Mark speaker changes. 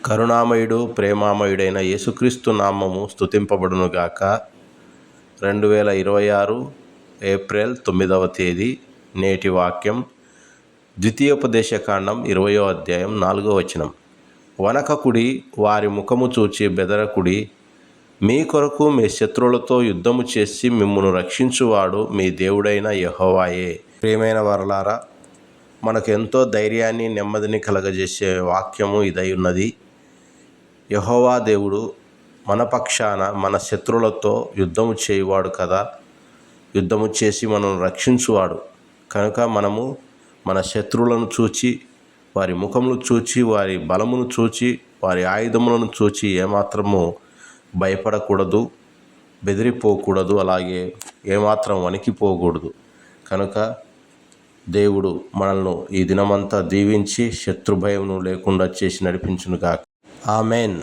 Speaker 1: కరుణామయుడు ప్రేమామయుడైన యేసుక్రీస్తు నామము స్తుతింపబడునుగాక. 2026 ఏప్రిల్ 9వ తేదీ. నేటి వాక్యం ద్వితీయోపదేశకాండం 20వ అధ్యాయం 4వ వచనం. వనకకుడి, వారి ముఖము చూచి బెదరకుడి. మీ కొరకు మీ శత్రువులతో యుద్ధము చేసి మిమ్మును రక్షించువాడు మీ దేవుడైన యెహోవాయే. ప్రియమైన వారలారా, మనకు ఎంతో ధైర్యాన్ని నెమ్మదిని కలగజేసే వాక్యము ఇదై ఉన్నది. యెహోవా దేవుడు మన పక్షాన మన శత్రువులతో యుద్ధము చేయువాడు కదా, యుద్ధము చేసి మనను రక్షించువాడు కనుక మనము మన శత్రువులను చూచి, వారి ముఖమును చూచి, వారి బలమును చూచి, వారి ఆయుధములను చూచి ఏమాత్రము భయపడకూడదు, బెదిరిపోకూడదు, అలాగే ఏమాత్రం వణికిపోకూడదు. కనుక దేవుడు మనల్ని ఈ దినమంతా దీవించి శత్రుభయమును లేకుండా చేసి నడిపించునుగాక. ఆమెన్.